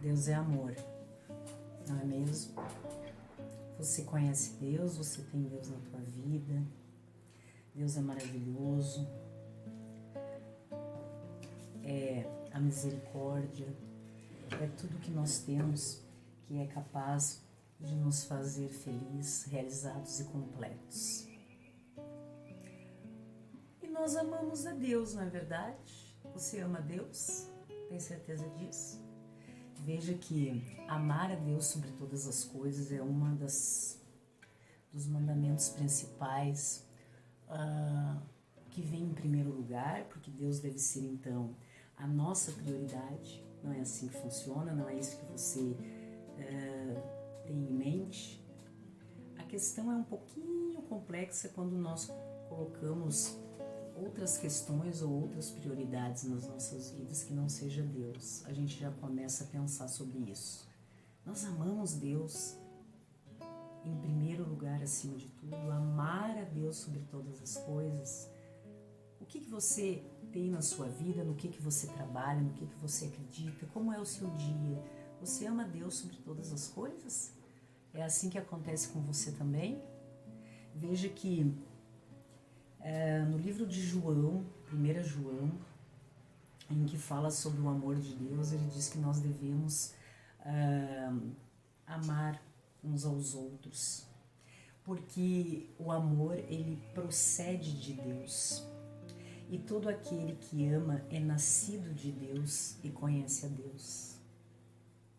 Deus é amor, não é mesmo? Você conhece Deus, você tem Deus na tua vida. Deus é maravilhoso, é a misericórdia, é tudo que nós temos que é capaz de nos fazer felizes, realizados e completos. E nós amamos a Deus, não é verdade? Você ama a Deus? Tem certeza disso? Veja que amar a Deus sobre todas as coisas é uma dos mandamentos principais que vem em primeiro lugar, porque Deus deve ser então a nossa prioridade. Não é assim que funciona, não é isso que você tem em mente. A questão é um pouquinho complexa quando nós colocamos outras questões ou outras prioridades nas nossas vidas que não seja Deus. A gente já começa a pensar sobre isso. Nós amamos Deus em primeiro lugar, acima de tudo, amar a Deus sobre todas as coisas. O que você tem na sua vida, no que você trabalha, no que você acredita, como é o seu dia? Você ama Deus sobre todas as coisas? É assim que acontece com você também? Veja que no livro de João, 1 João, em que fala sobre o amor de Deus, ele diz que nós devemos amar uns aos outros, porque o amor, ele procede de Deus, e todo aquele que ama é nascido de Deus e conhece a Deus.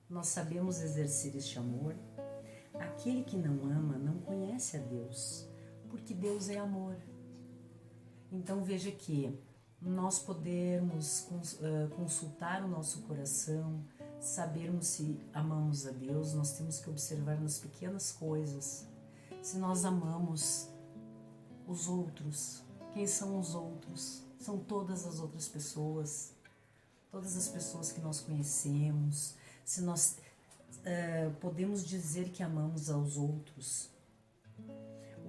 Nós sabemos exercer este amor. Aquele que não ama não conhece a Deus, porque Deus é amor. Então veja que nós podemos consultar o nosso coração, sabermos se amamos a Deus. Nós temos que observar nas pequenas coisas se nós amamos os outros. Quem são os outros? São todas as outras pessoas, todas as pessoas que nós conhecemos. Se nós podemos dizer que amamos aos outros,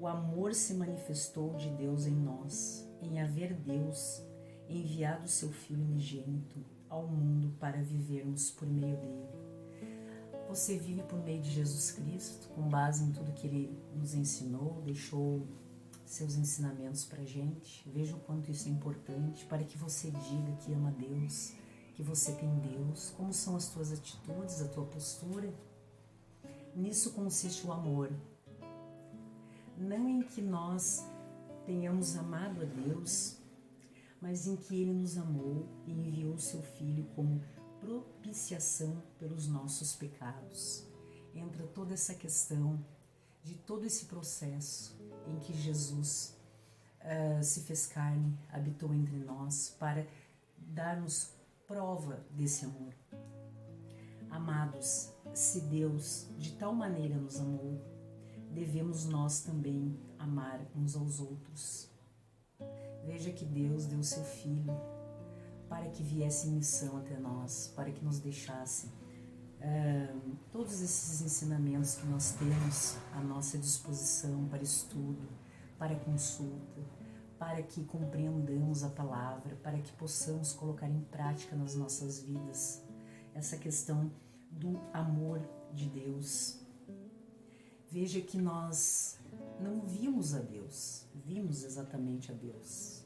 o amor se manifestou de Deus em nós, em haver Deus enviado o seu Filho unigênito ao mundo para vivermos por meio dele. Você vive por meio de Jesus Cristo, com base em tudo que ele nos ensinou, deixou seus ensinamentos para a gente. Veja o quanto isso é importante para que você diga que ama Deus, que você tem Deus. Como são as tuas atitudes, a tua postura? Nisso consiste o amor. Não em que nós tenhamos amado a Deus, mas em que Ele nos amou e enviou o seu Filho como propiciação pelos nossos pecados. Entra toda essa questão de todo esse processo em que Jesus se fez carne, habitou entre nós para dar-nos prova desse amor. Amados, se Deus de tal maneira nos amou, devemos nós também amar uns aos outros. Veja que Deus deu seu Filho para que viesse em missão até nós, para que nos deixasse todos esses ensinamentos que nós temos à nossa disposição para estudo, para consulta, para que compreendamos a palavra, para que possamos colocar em prática nas nossas vidas essa questão do amor de Deus. Veja que nós não vimos a Deus, vimos exatamente a Deus.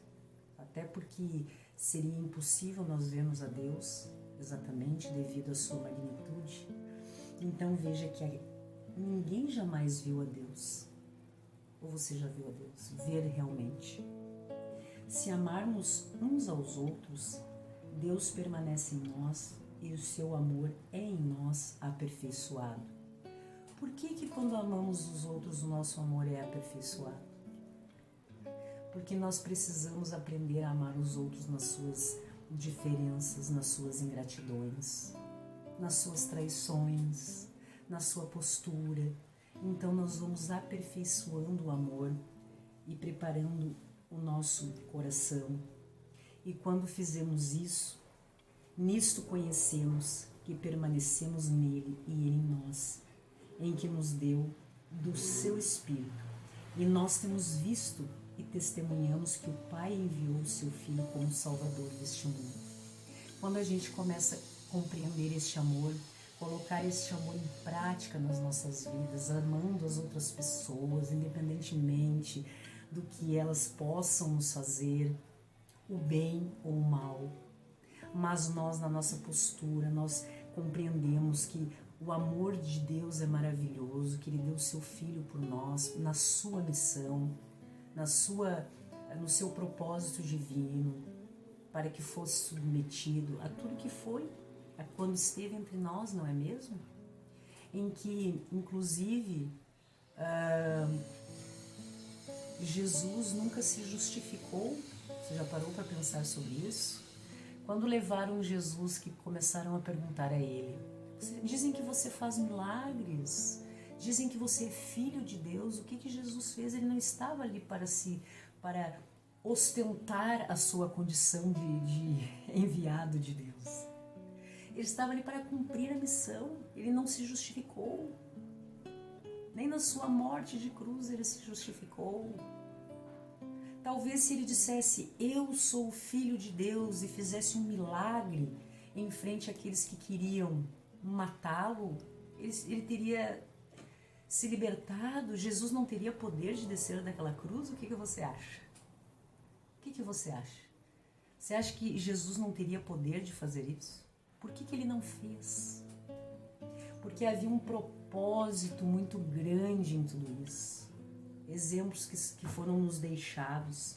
Até porque seria impossível nós vermos a Deus exatamente devido à sua magnitude. Então veja que ninguém jamais viu a Deus. Ou você já viu a Deus? Ver realmente. Se amarmos uns aos outros, Deus permanece em nós e o seu amor é em nós aperfeiçoado. Por que quando amamos os outros o nosso amor é aperfeiçoado? Porque nós precisamos aprender a amar os outros nas suas diferenças, nas suas ingratidões, nas suas traições, na sua postura. Então nós vamos aperfeiçoando o amor e preparando o nosso coração. E quando fizemos isso, nisto conhecemos que permanecemos nele e ele em nós, em que nos deu do seu Espírito. E nós temos visto e testemunhamos que o Pai enviou o seu Filho como Salvador deste mundo. Quando a gente começa a compreender este amor, colocar este amor em prática nas nossas vidas, amando as outras pessoas, independentemente do que elas possam nos fazer, o bem ou o mal. Mas nós, na nossa postura, nós compreendemos que o amor de Deus é maravilhoso, que Ele deu o seu Filho por nós, na sua missão, no seu propósito divino, para que fosse submetido a tudo que foi, a quando esteve entre nós, não é mesmo? Em que, inclusive, Jesus nunca se justificou. Você já parou para pensar sobre isso? Quando levaram Jesus, que começaram a perguntar a Ele, dizem que você faz milagres, dizem que você é filho de Deus. O que Jesus fez? Ele não estava ali para ostentar a sua condição de enviado de Deus. Ele estava ali para cumprir a missão. Ele não se justificou. Nem na sua morte de cruz ele se justificou. Talvez se ele dissesse, eu sou o Filho de Deus, e fizesse um milagre em frente àqueles que queriam matá-lo, ele teria se libertado. Jesus não teria poder de descer daquela cruz? O que você acha? O que você acha? Você acha que Jesus não teria poder de fazer isso? Por que ele não fez? Porque havia um propósito muito grande em tudo isso. Exemplos que foram nos deixados.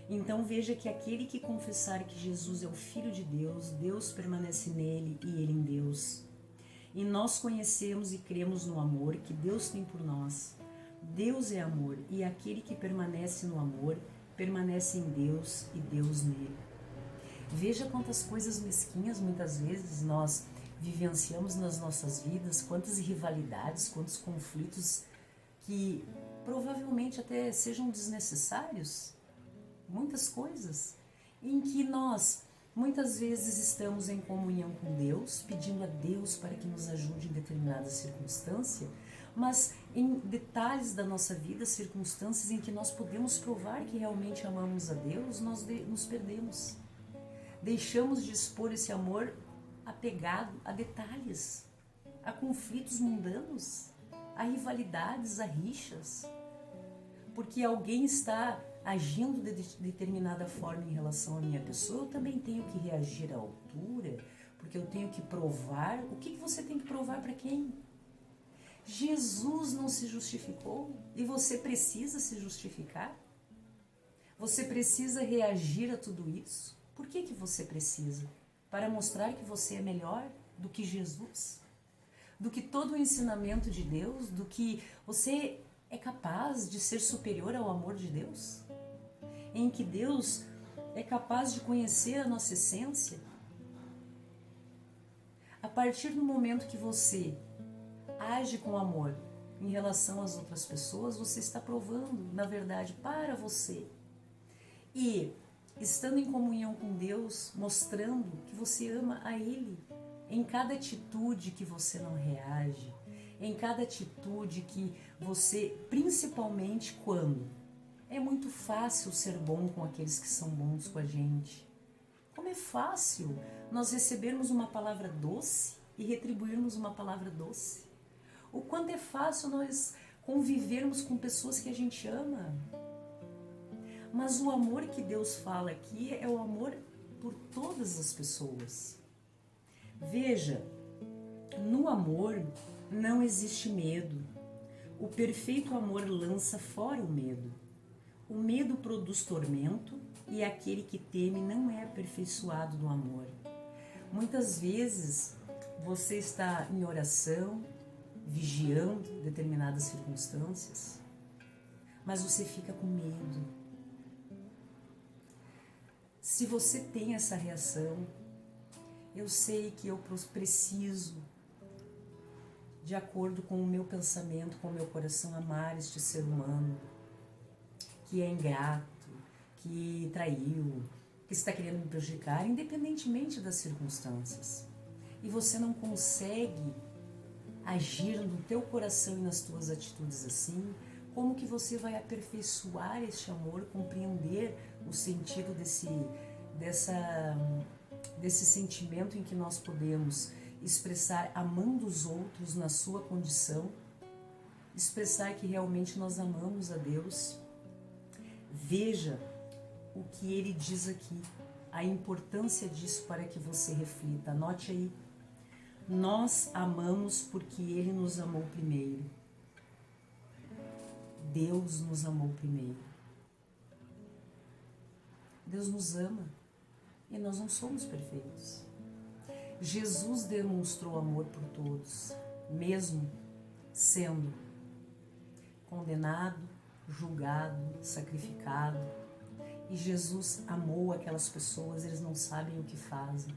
Então veja que aquele que confessar que Jesus é o Filho de Deus, Deus permanece nele e ele em Deus. E nós conhecemos e cremos no amor que Deus tem por nós. Deus é amor, e aquele que permanece no amor, permanece em Deus e Deus nele. Veja quantas coisas mesquinhas muitas vezes nós vivenciamos nas nossas vidas, quantas rivalidades, quantos conflitos que provavelmente até sejam desnecessários, muitas coisas, em que nós muitas vezes estamos em comunhão com Deus, pedindo a Deus para que nos ajude em determinada circunstância, mas em detalhes da nossa vida, circunstâncias em que nós podemos provar que realmente amamos a Deus, nós nos perdemos. Deixamos de expor esse amor apegado a detalhes, a conflitos mundanos, a rivalidades, a rixas, porque alguém está agindo de determinada forma em relação à minha pessoa, eu também tenho que reagir à altura, porque eu tenho que provar. O que você tem que provar para quem? Jesus não se justificou e você precisa se justificar? Você precisa reagir a tudo isso? Por que você precisa? Para mostrar que você é melhor do que Jesus? Do que todo o ensinamento de Deus? Do que você é capaz de ser superior ao amor de Deus? Em que Deus é capaz de conhecer a nossa essência? A partir do momento que você age com amor em relação às outras pessoas, você está provando, na verdade, para você. E estando em comunhão com Deus, mostrando que você ama a Ele. Em cada atitude que você não reage, em cada atitude que você, principalmente quando é muito fácil ser bom com aqueles que são bons com a gente. Como é fácil nós recebermos uma palavra doce e retribuirmos uma palavra doce. O quanto é fácil nós convivermos com pessoas que a gente ama. Mas o amor que Deus fala aqui é o amor por todas as pessoas. Veja, no amor não existe medo. O perfeito amor lança fora o medo. O medo produz tormento e aquele que teme não é aperfeiçoado no amor. Muitas vezes você está em oração, vigiando determinadas circunstâncias, mas você fica com medo. Se você tem essa reação, eu sei que eu preciso, de acordo com o meu pensamento, com o meu coração, amar este ser humano que é ingrato, que traiu, que está querendo me prejudicar, independentemente das circunstâncias. E você não consegue agir no teu coração e nas tuas atitudes assim, como que você vai aperfeiçoar este amor, compreender o sentido desse sentimento em que nós podemos expressar amando os outros na sua condição, expressar que realmente nós amamos a Deus. Veja o que ele diz aqui, a importância disso para que você reflita. Anote aí. Nós amamos porque ele nos amou primeiro. Deus nos amou primeiro. Deus nos ama e nós não somos perfeitos. Jesus demonstrou amor por todos, mesmo sendo condenado, julgado, sacrificado. E Jesus amou aquelas pessoas, eles não sabem o que fazem.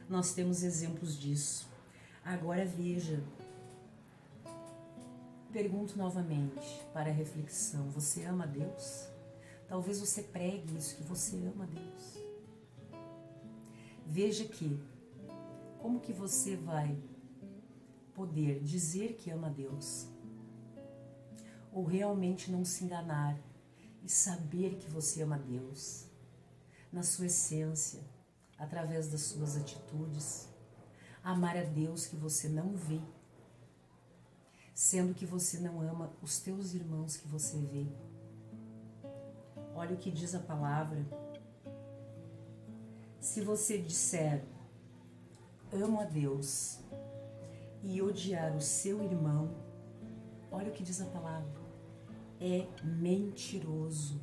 Nós temos exemplos disso. Agora veja, pergunto novamente para a reflexão: você ama a Deus? Talvez você pregue isso, que você ama a Deus. Veja que, como que você vai poder dizer que ama a Deus? Ou realmente não se enganar e saber que você ama a Deus, na sua essência, através das suas atitudes, amar a Deus que você não vê, sendo que você não ama os teus irmãos que você vê. Olha o que diz a palavra. Se você disser, amo a Deus, e odiar o seu irmão, olha o que diz a palavra, é mentiroso.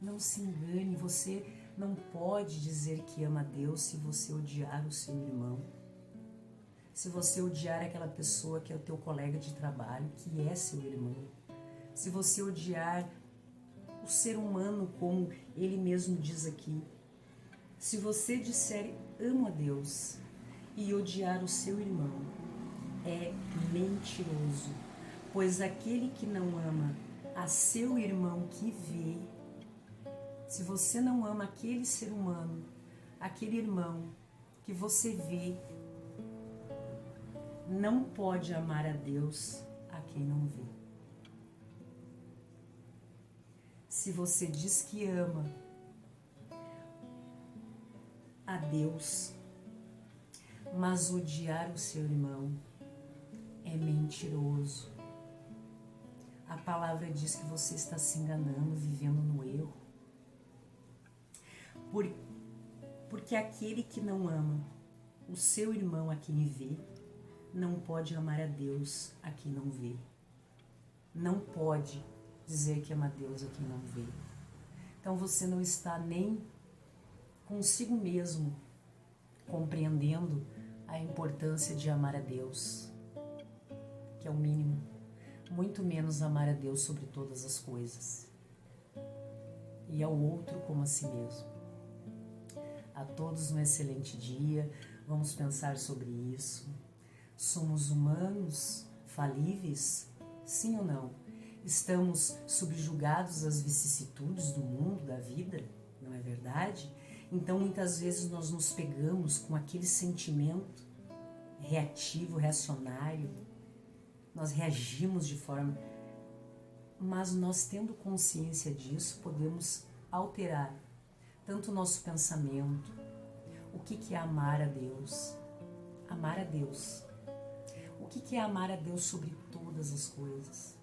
Não se engane, você não pode dizer que ama a Deus se você odiar o seu irmão. Se você odiar aquela pessoa que é o teu colega de trabalho, que é seu irmão. Se você odiar o ser humano, como ele mesmo diz aqui. Se você disser amo a Deus e odiar o seu irmão, é mentiroso. Pois aquele que não ama a seu irmão que vê, se você não ama aquele ser humano, aquele irmão que você vê, não pode amar a Deus a quem não vê. Se você diz que ama a Deus, mas odiar o seu irmão, é mentiroso. A palavra diz que você está se enganando, vivendo no erro. Porque aquele que não ama o seu irmão a quem vê, não pode amar a Deus a quem não vê. Não pode dizer que ama a Deus a quem não vê. Então você não está nem consigo mesmo compreendendo a importância de amar a Deus, que é o mínimo, muito menos amar a Deus sobre todas as coisas e ao outro como a si mesmo. A todos um excelente dia, vamos pensar sobre isso. Somos humanos, falíveis? Sim ou não? Estamos subjugados às vicissitudes do mundo, da vida, não é verdade? Então muitas vezes nós nos pegamos com aquele sentimento reativo, reacionário, nós reagimos de forma... Mas nós tendo consciência disso, podemos alterar tanto o nosso pensamento. O que é amar a Deus? Amar a Deus. O que é amar a Deus sobre todas as coisas?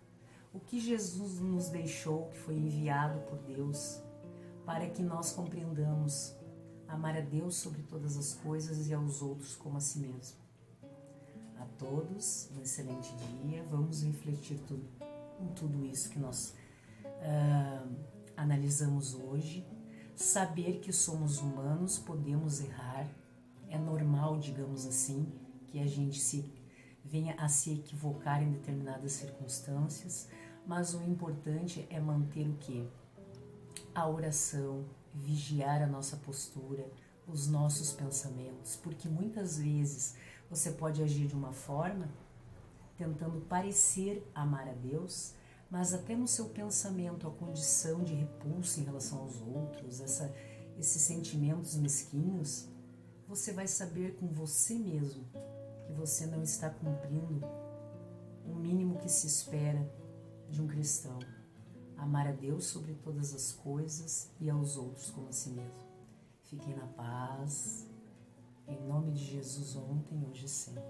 O que Jesus nos deixou, que foi enviado por Deus, para que nós compreendamos amar a Deus sobre todas as coisas e aos outros como a si mesmo. A todos, um excelente dia. Vamos refletir em tudo isso que nós analisamos hoje. Saber que somos humanos, podemos errar. É normal, digamos assim, que a gente venha a se equivocar em determinadas circunstâncias, mas o importante é manter o quê? A oração, vigiar a nossa postura, os nossos pensamentos, porque muitas vezes você pode agir de uma forma, tentando parecer amar a Deus, mas até no seu pensamento, a condição de repulsa em relação aos outros, esses sentimentos mesquinhos, você vai saber com você mesmo que você não está cumprindo o mínimo que se espera de um cristão. Amar a Deus sobre todas as coisas e aos outros como a si mesmo. Fiquem na paz Em nome de Jesus, ontem, hoje e sempre.